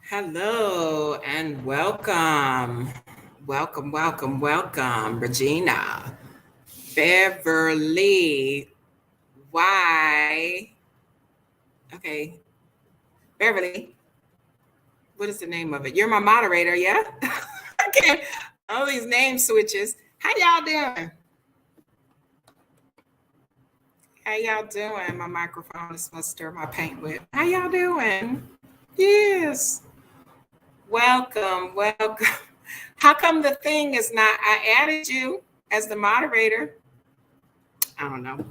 Hello and welcome. Welcome, Regina. Beverly. Why? Okay. Beverly, what is the name of it? You're my moderator, yeah? Okay. All these name switches. How y'all doing? How y'all doing? My microphone is supposed to stir my paint with. How y'all doing? Yes. Welcome. How come the thing is not? I added you as the moderator. I don't know.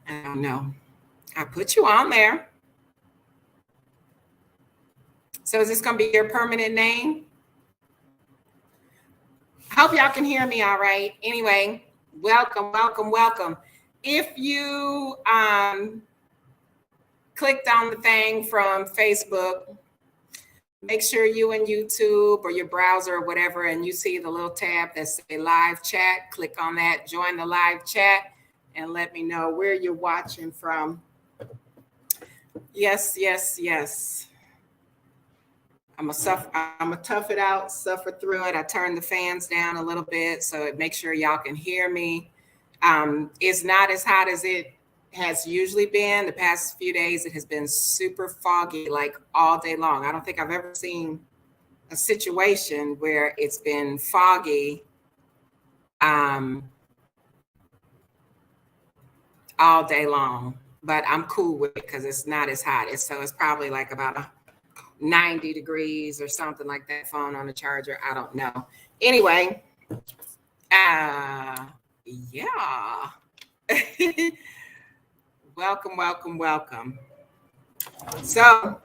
I don't know. I put you on there. So is this going to be your permanent name? I hope y'all can hear me all right. Anyway, welcome. If you clicked on the thing from Facebook, make sure you in YouTube or your browser or whatever, and you see the little tab that say live chat, click on that, join the live chat, and let me know where you're watching from. Yes. I'm gonna tough it out, suffer through it. I turn the fans down a little bit so it makes sure y'all can hear me. It's not as hot as it has usually been. The past few days, it has been super foggy, like all day long. I don't think I've ever seen a situation where it's been foggy all day long. But I'm cool with it because it's not as hot. It's probably like about 90 degrees or something like that. Phone on the charger. I don't know. Anyway, yeah. welcome. So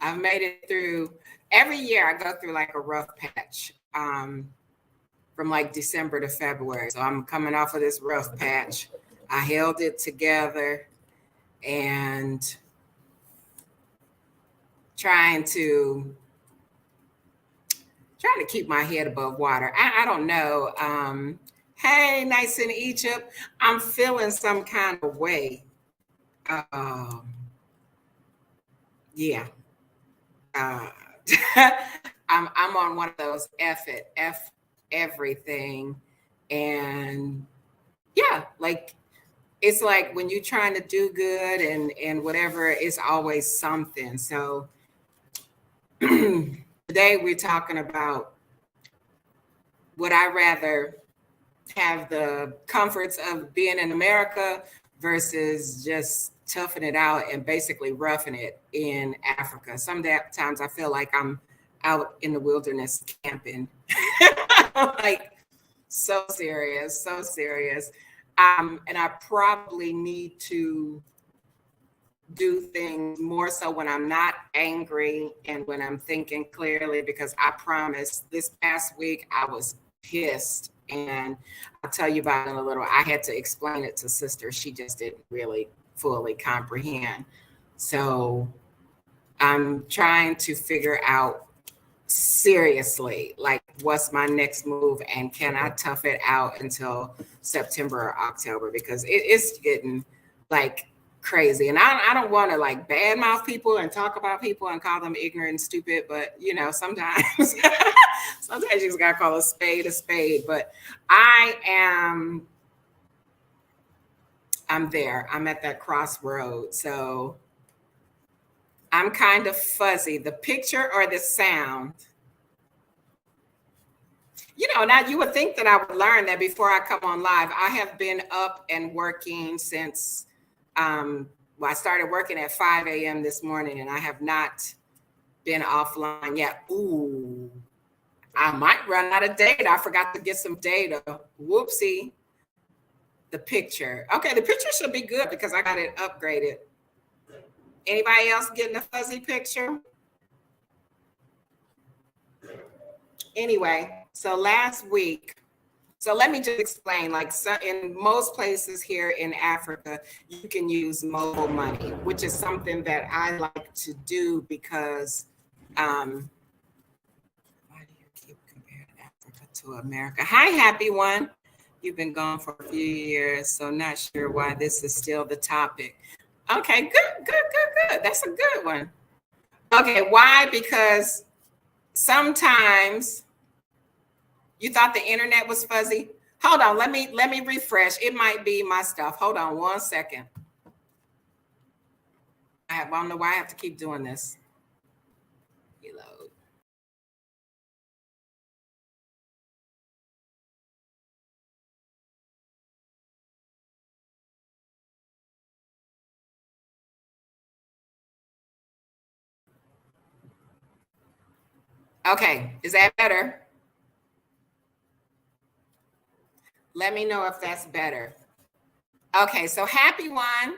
I've made it through. Every year I go through like a rough patch from like December to February. So I'm coming off of this rough patch. I held it together and trying to keep my head above water. I don't know. Hey, nice in Egypt. I'm feeling some kind of way. Yeah. Uh, I'm on one of those F everything, and yeah, like it's like when you're trying to do good and whatever, it's always something. So today we're talking about would I rather have the comforts of being in America versus just toughing it out and basically roughing it in Africa. Sometimes I feel like I'm out in the wilderness camping. Like so serious. And I probably need to do things more so when I'm not angry and when I'm thinking clearly, because I promise this past week I was pissed, and I'll tell you about it in a little. I had to explain it to sister. She just didn't really fully comprehend. So I'm trying to figure out seriously, like what's my next move and can I tough it out until September or October, because it's getting like crazy. And I don't want to like badmouth people and talk about people and call them ignorant and stupid, but you know, sometimes sometimes you just gotta call a spade a spade. But I'm there. I'm at that crossroad. So I'm kind of fuzzy. The picture or the sound? You know, now you would think that I would learn that before I come on live. I have been up and working since, I started working at 5 a.m. this morning, and I have not been offline yet. Ooh, I might run out of data. I forgot to get some data. Whoopsie. The picture. Okay, the picture should be good because I got it upgraded. Anybody else getting a fuzzy picture? Anyway, so last week, so let me just explain, like so in most places here in Africa, you can use mobile money, which is something that I like to do because why do you keep comparing Africa to America? Hi, happy one. You've been gone for a few years, so not sure why this is still the topic. Okay, good. That's a good one. Okay, why? Because sometimes you thought the internet was fuzzy. Hold on, let me refresh. It might be my stuff. Hold on 1 second. I don't know why I have to keep doing this. Reload. Okay, is that better? Let me know if that's better. Okay, so happy one.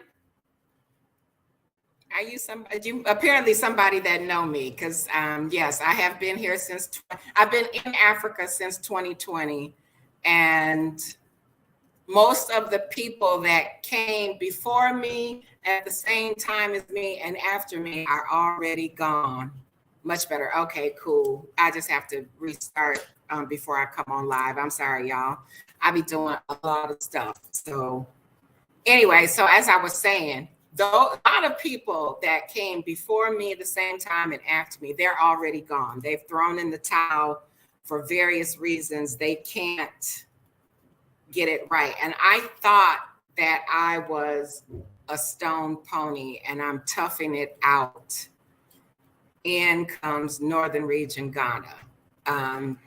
Are you somebody? You apparently somebody that know me because yes, I have been here since I've been in Africa since 2020, and most of the people that came before me at the same time as me and after me are already gone. Much better. Okay, cool. I just have to restart before I come on live. I'm sorry, y'all. I be doing a lot of stuff. So anyway, so as I was saying, though a lot of people that came before me at the same time and after me, they're already gone. They've thrown in the towel for various reasons. They can't get it right. And I thought that I was a stone pony and I'm toughing it out. In comes Northern Region Ghana. Um,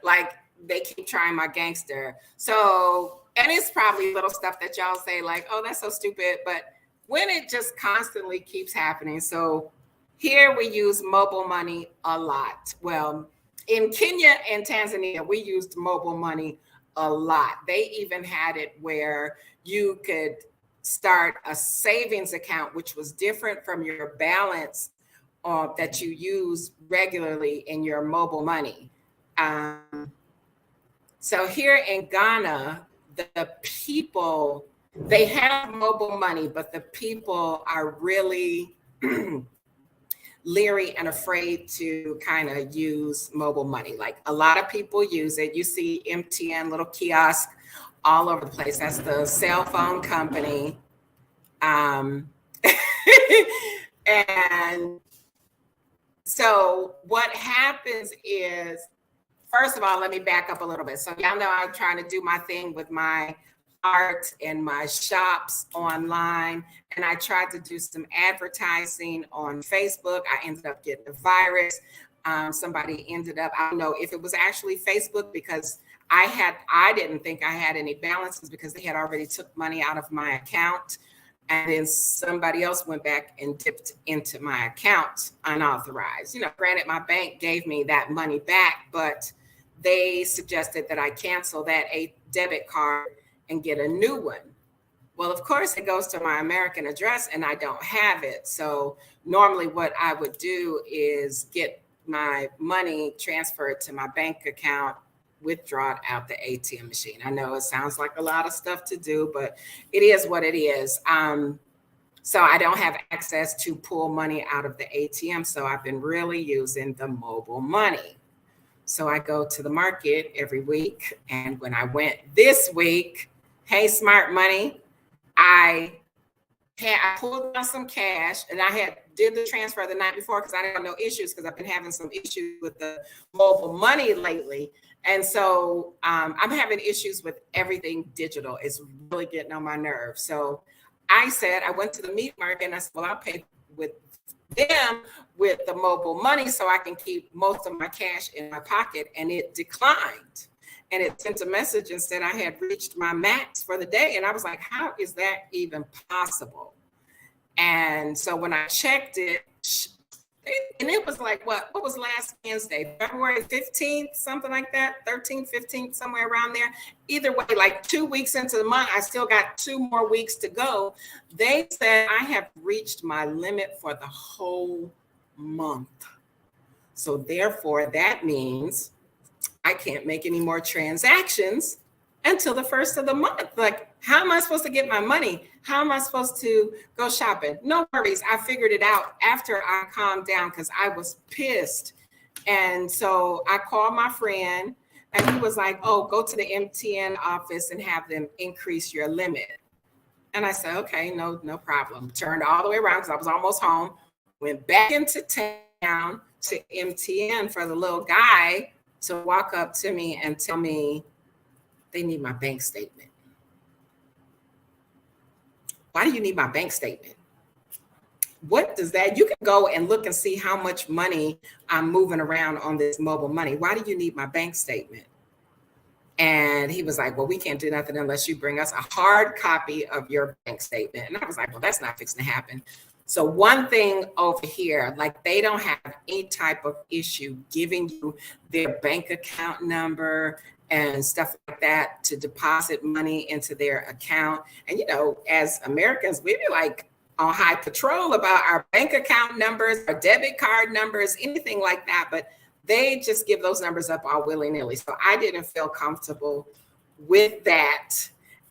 like they keep trying my gangster. So, and it's probably little stuff that y'all say like, oh, that's so stupid. But when it just constantly keeps happening. So here we use mobile money a lot. Well, in Kenya and Tanzania, we used mobile money a lot. They even had it where you could start a savings account, which was different from your balance that you use regularly in your mobile money. So here in Ghana, the people, they have mobile money, but the people are really leery and afraid to kind of use mobile money. Like a lot of people use it. You see MTN little kiosk all over the place. That's the cell phone company. And so what happens is, first of all, let me back up a little bit. So y'all know I'm trying to do my thing with my art and my shops online. And I tried to do some advertising on Facebook. I ended up getting a virus. Somebody ended up, I don't know if it was actually Facebook because I didn't think I had any balances because they had already took money out of my account. And then somebody else went back and dipped into my account unauthorized. You know, granted, my bank gave me that money back, but they suggested that I cancel that debit card and get a new one. Well, of course, it goes to my American address and I don't have it. So normally what I would do is get my money transferred to my bank account, withdraw it out the ATM machine. I know it sounds like a lot of stuff to do, but it is what it is. So I don't have access to pull money out of the ATM. So I've been really using the mobile money. So I go to the market every week. And when I went this week, hey, smart money, I pulled out some cash and I did the transfer the night before because I didn't have no issues because I've been having some issues with the mobile money lately. And so I'm having issues with everything digital. It's really getting on my nerves. So I went to the meat market and I said, well, I'll pay with them with the mobile money so I can keep most of my cash in my pocket. And it declined. And it sent a message and said I had reached my max for the day. And I was like, how is that even possible? And so when I checked it, and it was like, what was last Wednesday, February 15th, something like that, 13th, 15th, somewhere around there. Either way, like 2 weeks into the month, I still got 2 more weeks to go. They said I have reached my limit for the whole month. So therefore, that means I can't make any more transactions until the first of the month. Like, how am I supposed to get my money? How am I supposed to go shopping? No worries. I figured it out after I calmed down because I was pissed. And so I called my friend and he was like, oh, go to the MTN office and have them increase your limit. And I said, okay, no problem. Turned all the way around because I was almost home. Went back into town to MTN for the little guy to walk up to me and tell me they need my bank statement. Why do you need my bank statement? What does that? You can go and look and see how much money I'm moving around on this mobile money. Why do you need my bank statement? And he was like, well, we can't do nothing unless you bring us a hard copy of your bank statement. And I was like, well, that's not fixing to happen. So one thing over here, like they don't have any type of issue giving you their bank account number and stuff like that to deposit money into their account. And, as Americans, we be like on high patrol about our bank account numbers, our debit card numbers, anything like that. But they just give those numbers up all willy-nilly. So I didn't feel comfortable with that.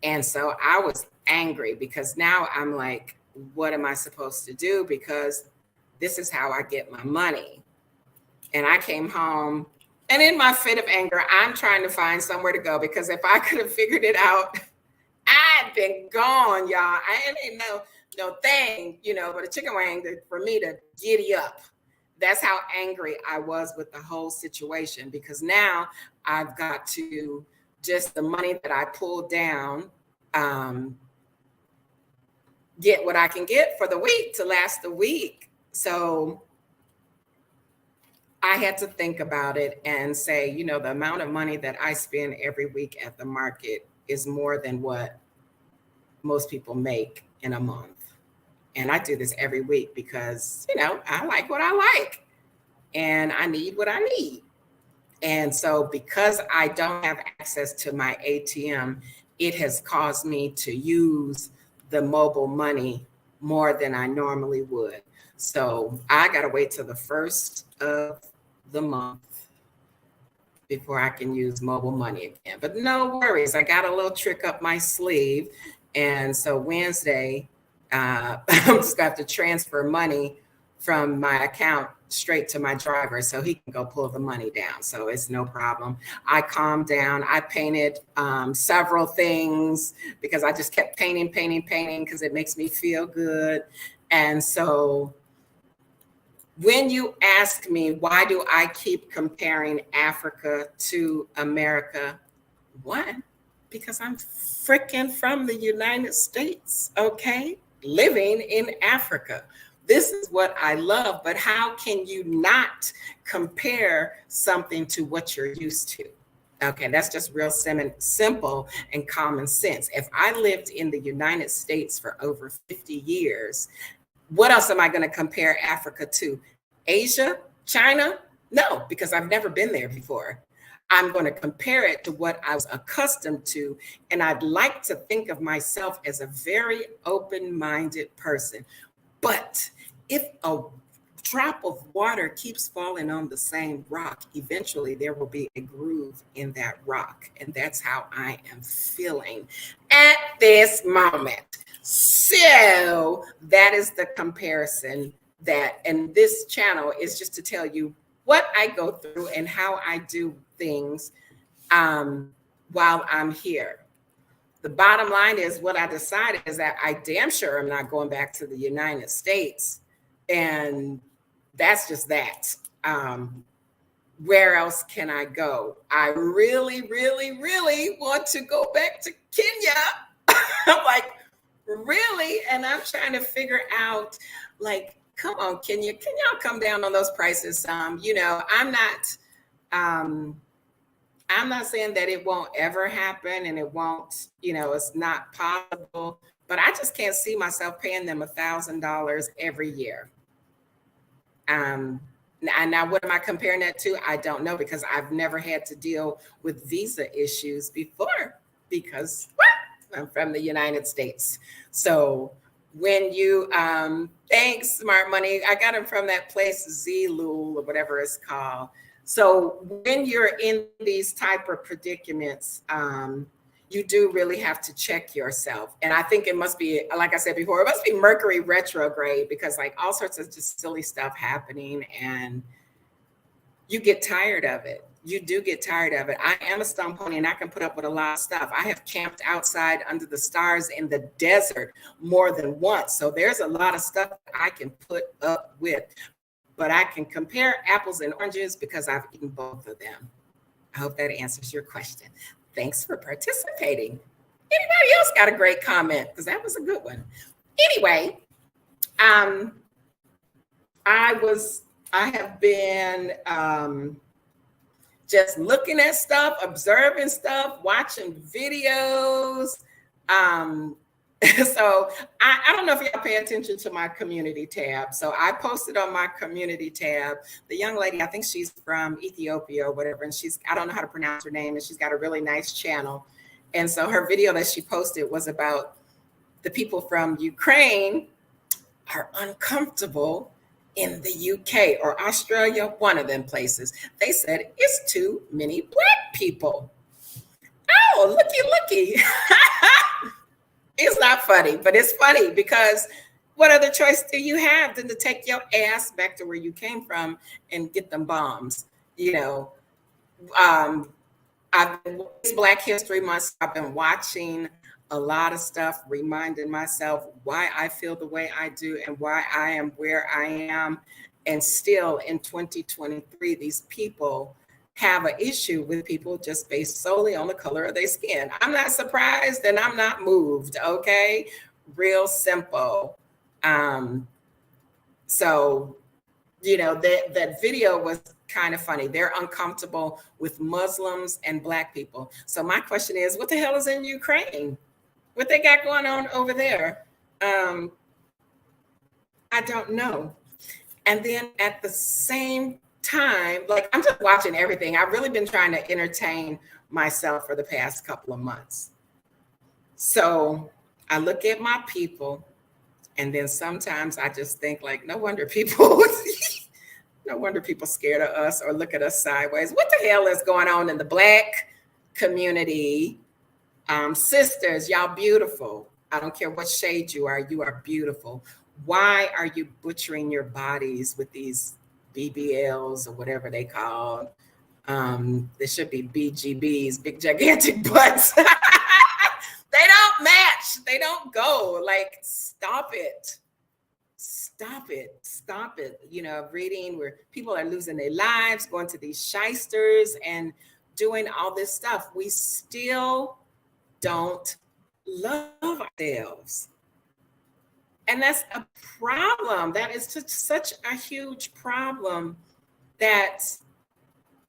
And so I was angry because now I'm like, what am I supposed to do? Because this is how I get my money. And I came home, and in my fit of anger, I'm trying to find somewhere to go, because if I could have figured it out, I'd been gone, y'all. I ain't no thing, but a chicken wing for me to giddy up. That's how angry I was with the whole situation, because now I've got to just the money that I pulled down, get what I can get for the week to last the week. So I had to think about it and say, the amount of money that I spend every week at the market is more than what most people make in a month. And I do this every week because, I like what I like and I need what I need. And so because I don't have access to my ATM, it has caused me to use the mobile money more than I normally would. So I got to wait till the first of the month before I can use mobile money again. But no worries, I got a little trick up my sleeve. And so Wednesday, I'm just going to have to transfer money from my account straight to my driver so he can go pull the money down. So it's no problem. I calmed down. I painted several things because I just kept painting because it makes me feel good. And so when you ask me, why do I keep comparing Africa to America? One, because I'm freaking from the United States, okay? Living in Africa. This is what I love, but how can you not compare something to what you're used to? Okay, that's just real simple and common sense. If I lived in the United States for over 50 years, what else am I going to compare Africa to? Asia? China? No, because I've never been there before. I'm going to compare it to what I was accustomed to. And I'd like to think of myself as a very open-minded person. But if a drop of water keeps falling on the same rock, eventually there will be a groove in that rock. And that's how I am feeling at this moment. So that is the comparison and this channel is just to tell you what I go through and how I do things while I'm here. The bottom line is what I decided is that I damn sure am not going back to the United States. And that's just that. Where else can I go? I really, really, really want to go back to Kenya. I'm like, really? And I'm trying to figure out, like, come on, Kenya, can y'all come down on those prices some? I'm not saying that it won't ever happen and it won't, it's not possible, but I just can't see myself paying them $1,000 every year. And now what am I comparing that to? I don't know, because I've never had to deal with visa issues before because I'm from the United States. So when you, thanks, Smart Money, I got them from that place, Zlul or whatever it's called. So when you're in these type of predicaments, you do really have to check yourself. And I think it must be, like I said before, it must be Mercury retrograde, because like all sorts of just silly stuff happening and you get tired of it. you do get tired of it. I am a stone pony and I can put up with a lot of stuff. I have camped outside under the stars in the desert more than once. So there's a lot of stuff I can put up with, but I can compare apples and oranges because I've eaten both of them. I hope that answers your question. Thanks for participating. Anybody else got a great comment? Because that was a good one. Anyway, I have been just looking at stuff, observing stuff, watching videos. So I don't know if y'all pay attention to my community tab. So I posted on my community tab, the young lady, I think she's from Ethiopia or whatever, and I don't know how to pronounce her name, and she's got a really nice channel. And so her video that she posted was about the people from Ukraine are uncomfortable in the UK or Australia, one of them places. They said it's too many Black people. Oh, looky. It's not funny, but it's funny because what other choice do you have than to take your ass back to where you came from and get them bombs? You know, it's Black History Month. I've been watching a lot of stuff, reminding myself why I feel the way I do and why I am where I am. And still in 2023, these people have an issue with people just based solely on the color of their skin. I'm not surprised and I'm not moved, okay? Real simple. So, you know, that video was kind of funny. They're uncomfortable with Muslims and Black people. So my question is, what the hell is in Ukraine? What they got going on over there? I don't know. And then at the same time, like I'm just watching everything. I've really been trying to entertain myself for the past couple of months. So I look at my people, and then sometimes I just think like, no wonder people scared of us or look at us sideways. What the hell is going on in the Black community? Sisters, y'all beautiful. I don't care what shade you are beautiful. Why are you butchering your bodies with these BBLs or whatever they call? There should be BGBs, big gigantic butts. They don't match. They don't go. Like, stop it. Stop it. You know, reading where people are losing their lives, going to these shysters and doing all this stuff. We still don't love ourselves. And that's a problem. That is just such a huge problem that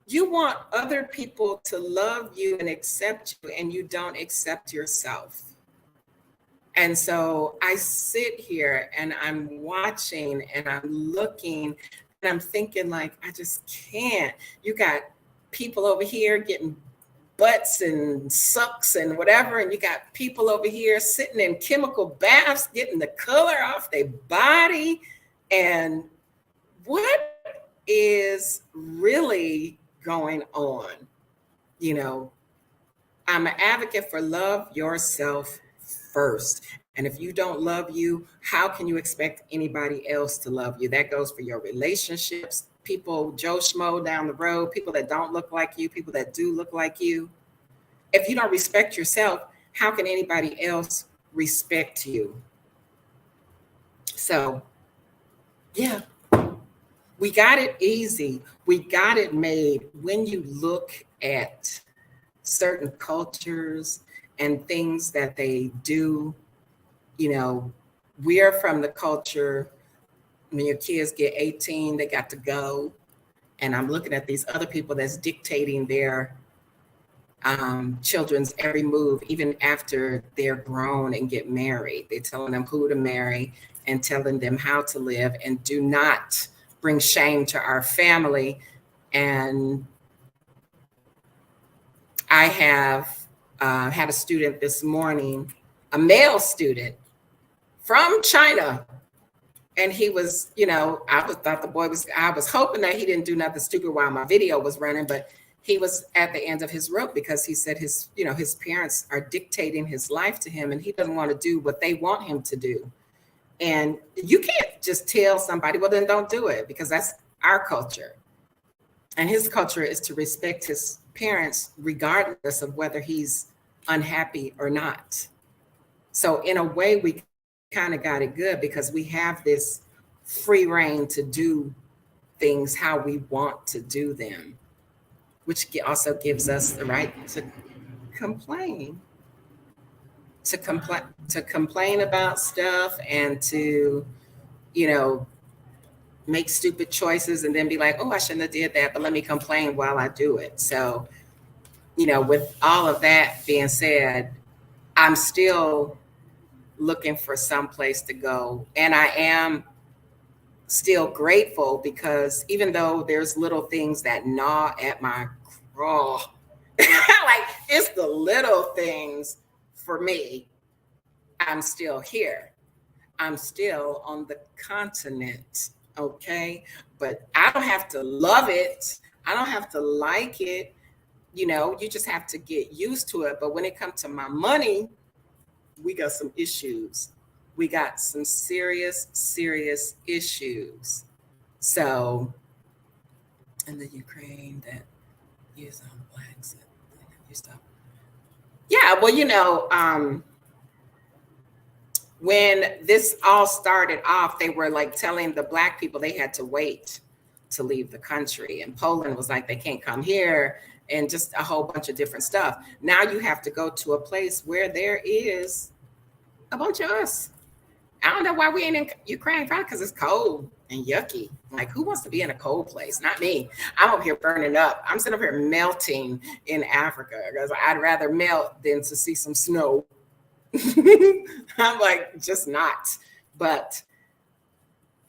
you want other people to love you and accept you, and you don't accept yourself. And so I sit here and I'm watching and I'm looking and I'm thinking like, I just can't. You got people over here getting butts and sucks and whatever, and you got people over here sitting in chemical baths getting the color off their body. And what is really going on? You know, I'm an advocate for love yourself first. And if you don't love you, how can you expect anybody else to love you? That goes for your relationships, people, Joe Schmo down the road, people that don't look like you, people that do look like you. If you don't respect yourself, how can anybody else respect you? So, yeah, we got it easy. We got it made. When you look at certain cultures and things that they do, you know, we're from the culture, when your kids get 18, they got to go. And I'm looking at these other people that's dictating their children's every move, even after they're grown and get married. They're telling them who to marry and telling them how to live, and do not bring shame to our family. And I have had a student this morning, a male student from China. And he was, you know, I was hoping that he didn't do nothing stupid while my video was running, but he was at the end of his rope because he said his parents are dictating his life to him and he doesn't want to do what they want him to do. And you can't just tell somebody, well, then don't do it, because that's our culture. And his culture is to respect his parents regardless of whether he's unhappy or not. So in a way, we kind of got it good because we have this free reign to do things how we want to do them, which also gives us the right to complain, to complain about stuff and to, you know, make stupid choices and then be like, oh, I shouldn't have did that, but let me complain while I do it. So, with all of that being said, I'm still looking for some place to go. And I am still grateful because even though there's little things that gnaw at my craw, like it's the little things for me, I'm still here. I'm still on the continent, okay? But I don't have to love it. I don't have to like it. You just have to get used to it. But when it comes to my money, we got some issues. We got some serious, serious issues. So, and the Ukraine that use on blacks and stuff. Yeah, well, when this all started off, they were like telling the black people they had to wait to leave the country. And Poland was like, they can't come here, and just a whole bunch of different stuff. Now you have to go to a place where there is a bunch of us. I don't know why we ain't in Ukraine, probably because it's cold and yucky. Like, who wants to be in a cold place? Not me. I'm over here burning up. I'm sitting over here melting in Africa because I'd rather melt than to see some snow. I'm like, just not. But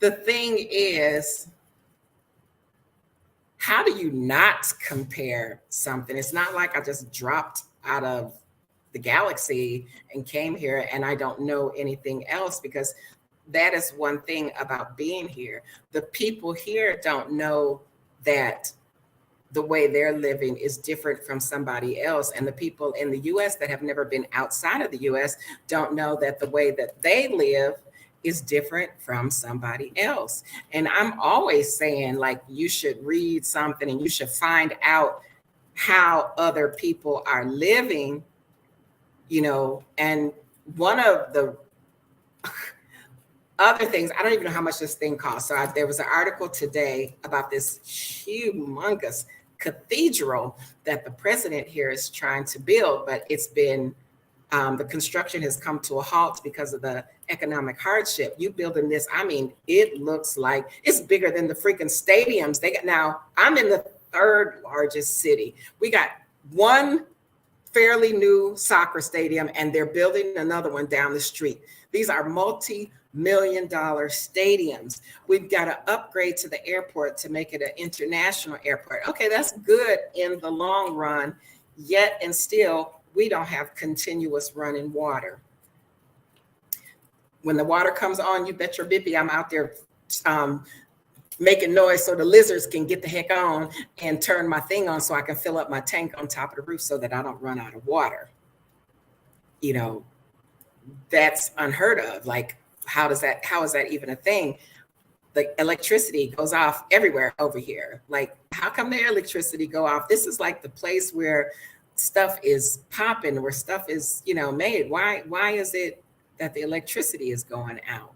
the thing is, how do you not compare something? It's not like I just dropped out of the galaxy and came here and I don't know anything else, because that is one thing about being here. The people here don't know that the way they're living is different from somebody else. And the people in the US that have never been outside of the US don't know that the way that they live is different from somebody else. And I'm always saying, like, you should read something and you should find out how other people are living, and one of the other things, I don't even know how much this thing costs. So there was an article today about this humongous cathedral that the president here is trying to build, but it's been, the construction has come to a halt because of the economic hardship. You building this, I mean, it looks like it's bigger than the freaking stadiums. Now, I'm in the third largest city. We got one fairly new soccer stadium and they're building another one down the street. These are multi-million-dollar stadiums. We've got to upgrade to the airport to make it an international airport. Okay, that's good in the long run, yet and still we don't have continuous running water. When the water comes on, you bet your bippy I'm out there making noise so the lizards can get the heck on and turn my thing on so I can fill up my tank on top of the roof so that I don't run out of water. That's unheard of. Like, how is that even a thing? The electricity goes off everywhere over here. Like, how come their electricity go off? This is like the place where stuff is popping, where stuff is, made. Why is it that the electricity is going out?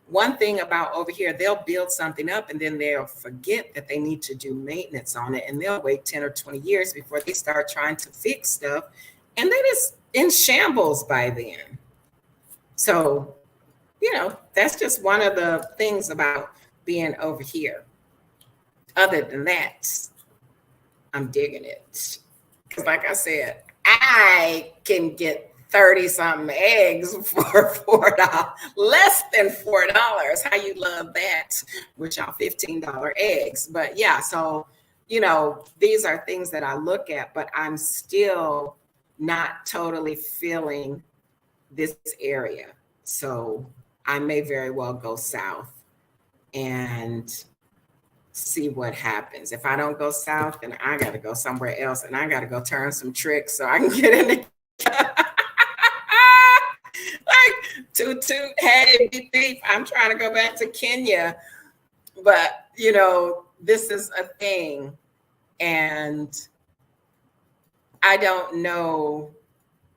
One thing about over here, they'll build something up and then they'll forget that they need to do maintenance on it. And they'll wait 10 or 20 years before they start trying to fix stuff. And then it's in shambles by then. So, that's just one of the things about being over here. Other than that, I'm digging it. Because like I said, I can get 30 something eggs for $4, less than $4. How you love that with y'all $15 eggs. But yeah, so, these are things that I look at, but I'm still not totally feeling this area. So I may very well go south and see what happens. If I don't go south, then I got to go somewhere else and I got to go turn some tricks so I can get in the like toot toot, hey beep beep, I'm trying to go back to Kenya. But this is a thing. And I don't know,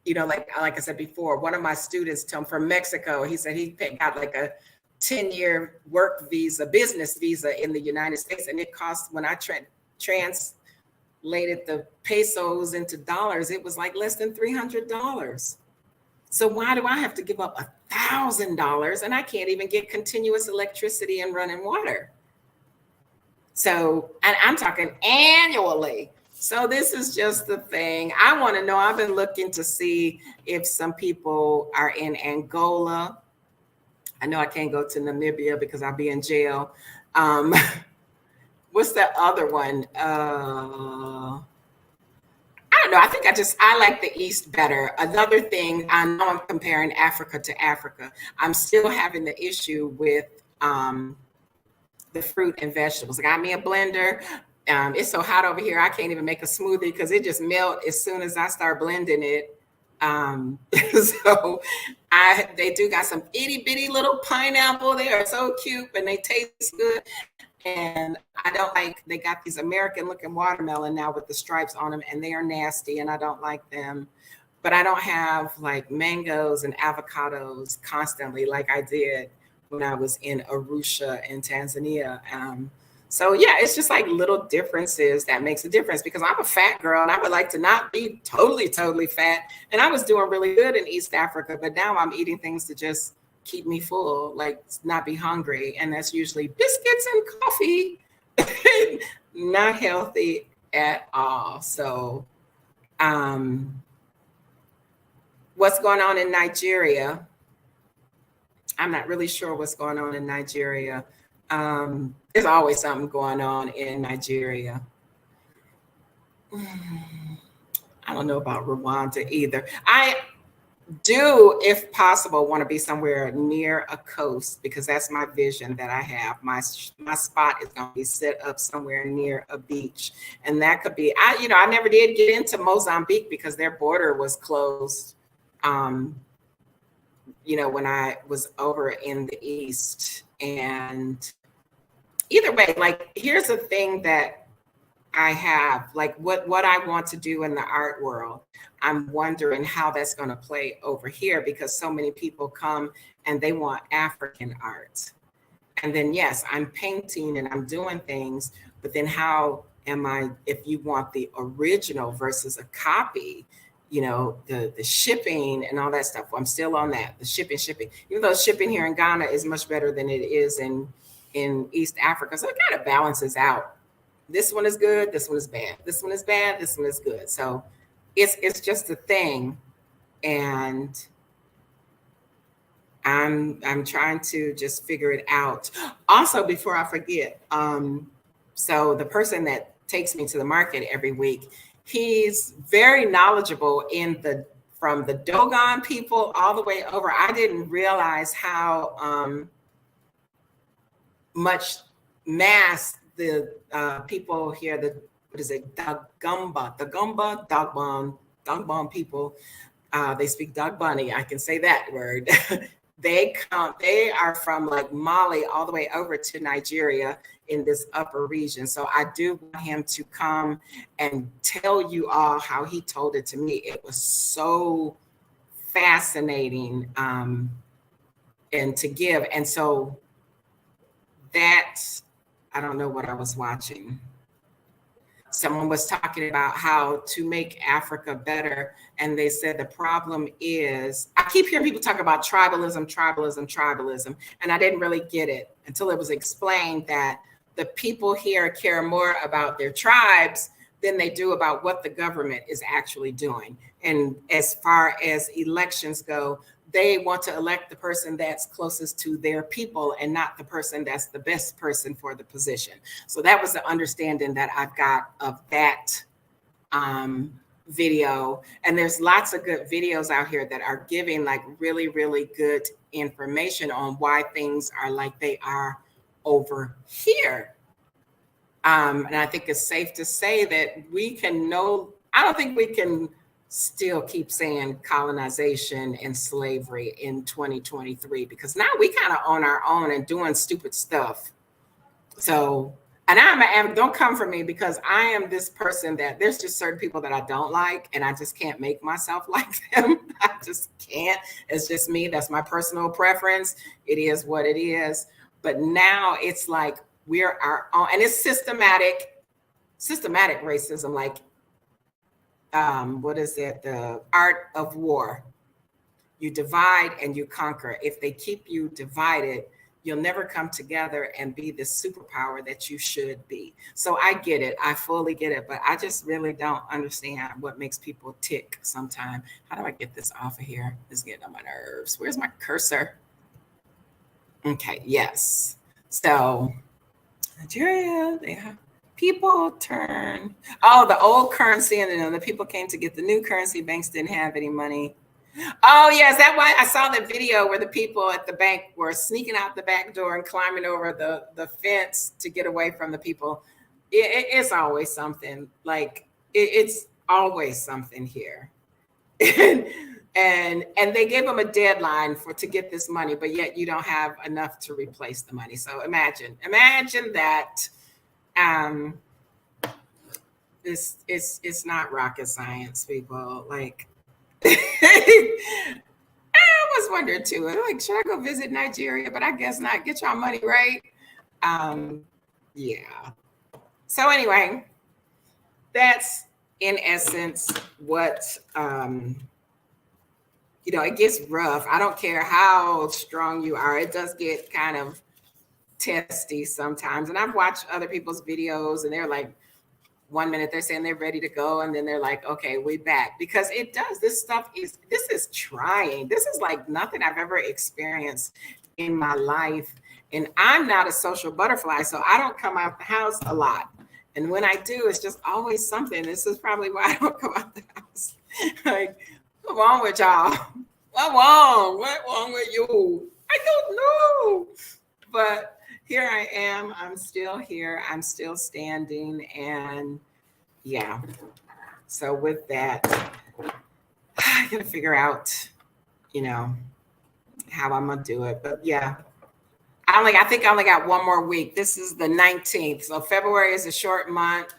like I said before, one of my students from Mexico, he said he got like a 10-year work visa, business visa in the United States. And it cost, when I translated the pesos into dollars, it was like less than $300. So why do I have to give up $1,000 and I can't even get continuous electricity and running water? So, and I'm talking annually. So this is just the thing. I want to know, I've been looking to see if some people are in Angola. I know I can't go to Namibia because I'll be in jail. What's that other one? I don't know. I think I like the East better. Another thing, I know I'm comparing Africa to Africa. I'm still having the issue with the fruit and vegetables. I got me a blender. It's so hot over here, I can't even make a smoothie because it just melts as soon as I start blending it. So they do got some itty bitty little pineapple. They are so cute and they taste good. And I don't like, they got these American looking watermelon now with the stripes on them, and they are nasty and I don't like them. But I don't have like mangoes and avocados constantly like I did when I was in Arusha in Tanzania. So yeah, it's just like little differences that makes a difference, because I'm a fat girl and I would like to not be totally, totally fat. And I was doing really good in East Africa, but now I'm eating things to just keep me full, like not be hungry. And that's usually biscuits and coffee, not healthy at all. So what's going on in Nigeria? I'm not really sure what's going on in Nigeria. There's always something going on in Nigeria. I don't know about Rwanda either. I do, if possible, want to be somewhere near a coast, because that's my vision that I have. My spot is going to be set up somewhere near a beach, and that could be. I never did get into Mozambique because their border was closed. When I was over in the East. And either way, like, here's the thing that I have, like what I want to do in the art world. I'm wondering how that's going to play over here, because so many people come and they want African art. And then, yes, I'm painting and I'm doing things, but then how am I, if you want the original versus a copy, the shipping and all that stuff. I'm still on that, the shipping, even though shipping here in Ghana is much better than it is in East Africa. So it kind of balances out. This one is good, this one is bad. This one is bad, this one is good. So it's just a thing. And I'm trying to just figure it out. Also, before I forget, so the person that takes me to the market every week, he's very knowledgeable from the Dogon people all the way over. I didn't realize how much mass the people here, Dagbon people, they speak Dagbani. I can say that word. They are from like Mali all the way over to Nigeria in this upper region. So I do want him to come and tell you all how he told it to me. It was so fascinating and to give. And so that, I don't know what I was watching. Someone was talking about how to make Africa better. And they said the problem is, I keep hearing people talk about tribalism. And I didn't really get it until it was explained that the people here care more about their tribes than they do about what the government is actually doing. And as far as elections go, they want to elect the person that's closest to their people and not the person that's the best person for the position. So that was the understanding that I've got of that video. And there's lots of good videos out here that are giving like really, really good information on why things are like they are over here. And I think it's safe to say that I don't think we can still keep saying colonization and slavery in 2023, because now we kind of on our own and doing stupid stuff. So and am don't come for me, because I am this person that there's just certain people that I don't like, and I just can't make myself like them. I just can't. It's just me. That's my personal preference. It is what it is. But now it's like we're our own, and it's systematic racism. Like, what is it? The art of war. You divide and you conquer. If they keep you divided, you'll never come together and be the superpower that you should be. So I get it. I fully get it. But I just really don't understand what makes people tick sometimes. How do I get this off of here? It's getting on my nerves. Where's my cursor? Okay, yes. So Nigeria, they have people turn. Oh, the old currency, and then the people came to get the new currency. Banks didn't have any money. Oh, yeah. Is that why I saw the video where the people at the bank were sneaking out the back door and climbing over the fence to get away from the people? It's always something. Like, it's always something here. and they gave them a deadline to get this money, but yet you don't have enough to replace the money. So imagine that. It's not rocket science, people. Like, I was wondering too. Like, should I go visit Nigeria? But I guess not. Get y'all money right. Yeah. So anyway, that's in essence what it gets rough. I don't care how strong you are. It does get kind of testy sometimes. And I've watched other people's videos, and they're like, 1 minute they're saying they're ready to go, and then they're like, okay, we back. Because this is trying. This is like nothing I've ever experienced in my life. And I'm not a social butterfly, so I don't come out the house a lot. And when I do, it's just always something. This is probably why I don't come out the house. Like, what's wrong with y'all? What's wrong? What's wrong with you? I don't know. But here I am. I'm still here. I'm still standing. And yeah. So with that, I gotta figure out, how I'm gonna do it. But yeah. I think I only got one more week. This is the 19th. So February is a short month.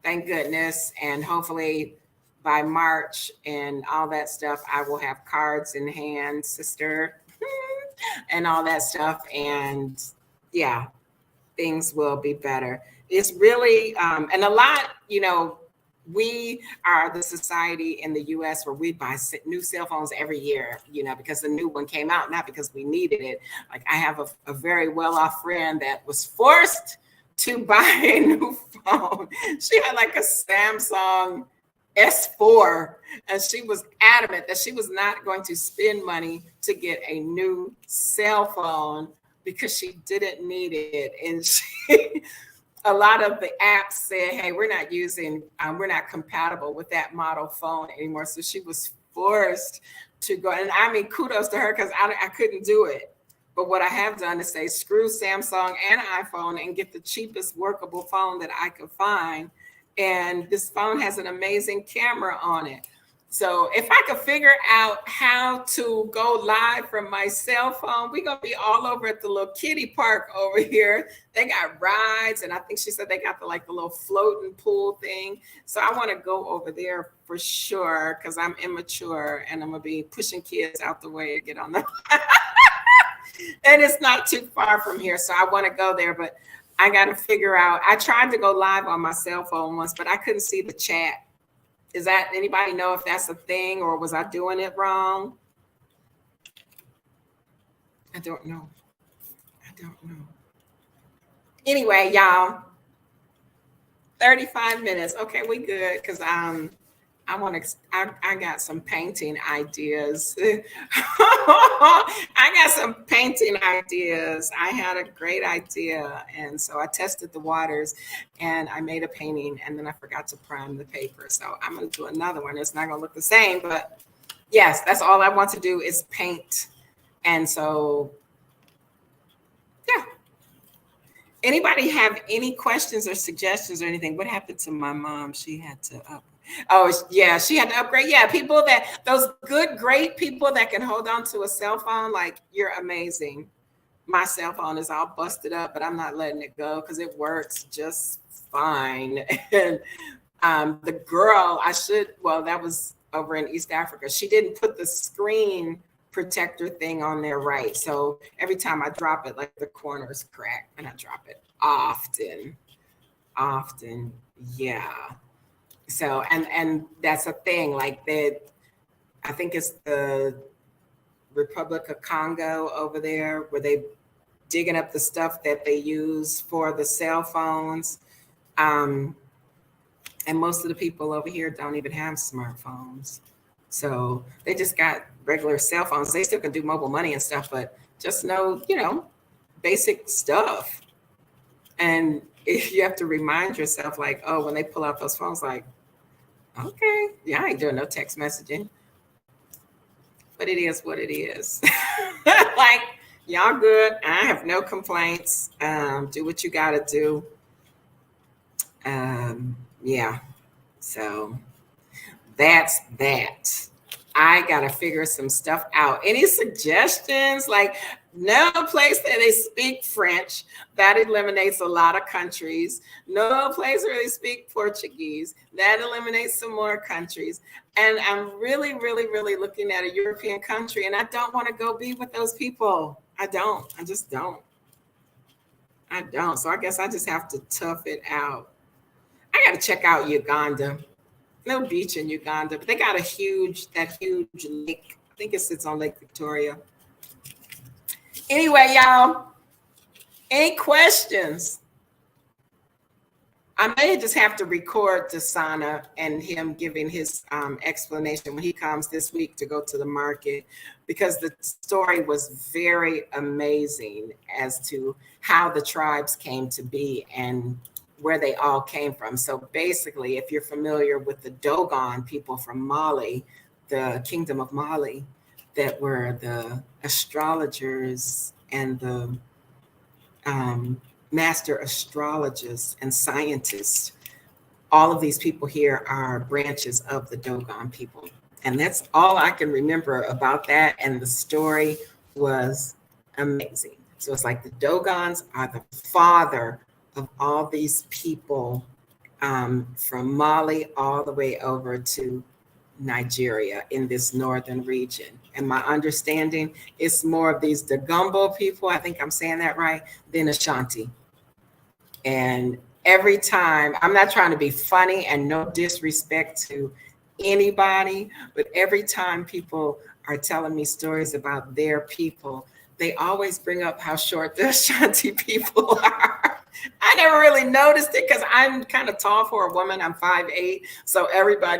Thank goodness. And hopefully by March and all that stuff, I will have cards in hand, sister, and all that stuff. And yeah, things will be better. It's really, and a lot, we are the society in the US where we buy new cell phones every year, because the new one came out, not because we needed it. Like, I have a very well-off friend that was forced to buy a new phone. She had like a Samsung S4, and she was adamant that she was not going to spend money to get a new cell phone because she didn't need it. And a lot of the apps said, hey, we're not compatible with that model phone anymore. So she was forced to go. And I mean, kudos to her, because I couldn't do it. But what I have done is say, screw Samsung and iPhone and get the cheapest workable phone that I could find. And this phone has an amazing camera on it. So if I could figure out how to go live from my cell phone, we're going to be all over at the little kiddie park over here. They got rides, and I think she said they got the little floating pool thing. So I want to go over there for sure, because I'm immature and I'm going to be pushing kids out the way to get on the and it's not too far from here. So I want to go there, but I got to figure out. I tried to go live on my cell phone once, but I couldn't see the chat. Is that, anybody know if that's a thing, or was I doing it wrong? I don't know. Anyway, y'all, 35 minutes. Okay, we good, because I got some painting ideas. I got some painting ideas. I had a great idea. And so I tested the waters and I made a painting, and then I forgot to prime the paper. So I'm going to do another one. It's not going to look the same, but yes, that's all I want to do is paint. And so, yeah. Anybody have any questions or suggestions or anything? What happened to my mom? She had to she had to upgrade. Yeah, people those great people that can hold on to a cell phone, like, you're amazing. My cell phone is all busted up, but I'm not letting it go because it works just fine. And the girl, well, that was over in East Africa. She didn't put the screen protector thing on there right. So every time I drop it, like the corner is cracked, and I drop it often. Yeah. So, and that's a thing, like I think it's the Republic of Congo over there where they digging up the stuff that they use for the cell phones. Um, and most of the people over here don't even have smartphones. So they just got regular cell phones. They still can do mobile money and stuff, but just know, basic stuff. And if you have to remind yourself, like, oh, when they pull out those phones, like, okay, yeah, I ain't doing no text messaging. But it is what it is. Like, y'all good. I have no complaints. Do what you got to do. Yeah. So that's that. I got to figure some stuff out. Any suggestions? Like, no place that they speak French. That eliminates a lot of countries. No place where they speak Portuguese. That eliminates some more countries. And I'm really, really, really looking at a European country, and I don't want to go be with those people. I don't. I just don't. I don't. So I guess I just have to tough it out. I got to check out Uganda. No beach in Uganda, but they got that huge lake. I think it sits on Lake Victoria. Anyway, y'all, any questions? I may just have to record Dasana and him giving his explanation when he comes this week to go to the market, because the story was very amazing as to how the tribes came to be and where they all came from. So basically, if you're familiar with the Dogon people from Mali, the kingdom of Mali, that were the astrologers and the master astrologists and scientists, all of these people here are branches of the Dogon people. And that's all I can remember about that. And the story was amazing. So it's like the Dogons are the father of all these people from Mali all the way over to Nigeria in this northern region. And my understanding is more of these Dagumbo people, I think I'm saying that right, than Ashanti. And every time, I'm not trying to be funny and no disrespect to anybody, but every time people are telling me stories about their people, they always bring up how short the Ashanti people are. I never really noticed it because I'm kind of tall for a woman. I'm 5'8". So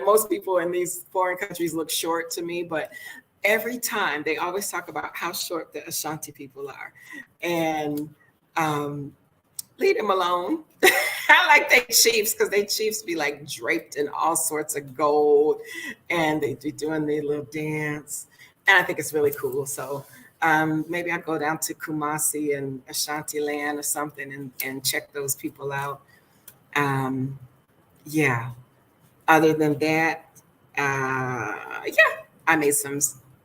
most people in these foreign countries look short to me, but every time they always talk about how short the Ashanti people are. And leave them alone. I like they chiefs because they chiefs be like draped in all sorts of gold and they be doing their little dance. And I think it's really cool. So maybe I'll go down to Kumasi and Ashanti land or something and check those people out. Yeah. Other than that, yeah, I made some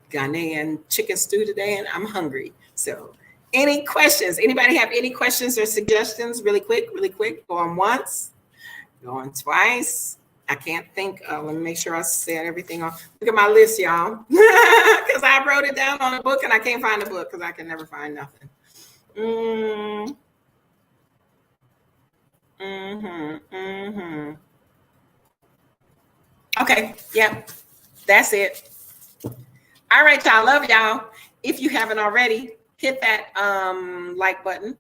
Ghanaian chicken stew today and I'm hungry. So any questions? Anybody have any questions or suggestions? Really quick. Going once, going twice. I can't think. Let me make sure I said everything on. Look at my list, y'all. Because I wrote it down on a book and I can't find the book because I can never find nothing. Okay. Yep. That's it. All right, y'all. Love y'all. If you haven't already, hit that like button.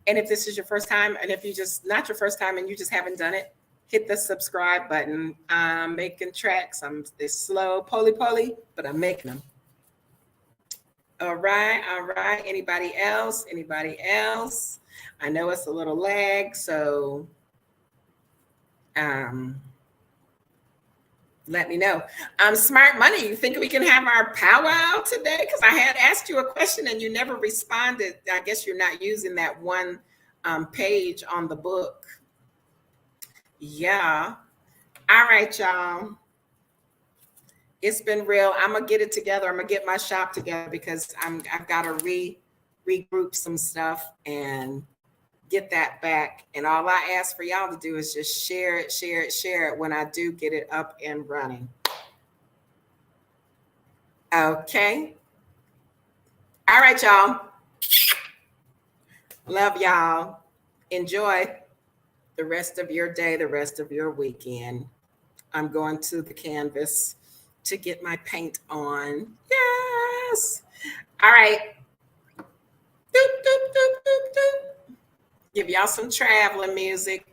And if this is your first time, and if you just not your first time and you just haven't done it, hit the subscribe button. I'm making tracks. They're slow, poly, but I'm making them. All right. Anybody else? I know it's a little lag, so let me know. Smart Money, you think we can have our powwow today? Because I had asked you a question and you never responded. I guess you're not using that one page on the book. Yeah. All right, y'all. It's been real. I'm gonna get it together. I'm gonna get my shop together because I've got to regroup some stuff and get that back. And all I ask for y'all to do is just share it, share it, share it when I do get it up and running. Okay. All right, y'all. Love y'all. Enjoy the rest of your day, the rest of your weekend. I'm going to the canvas to get my paint on. Yes. All right. Doop, doop, doop, doop, doop. Give y'all some traveling music.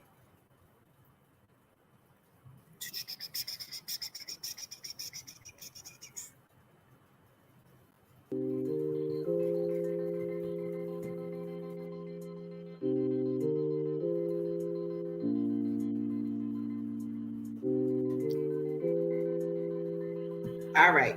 All right.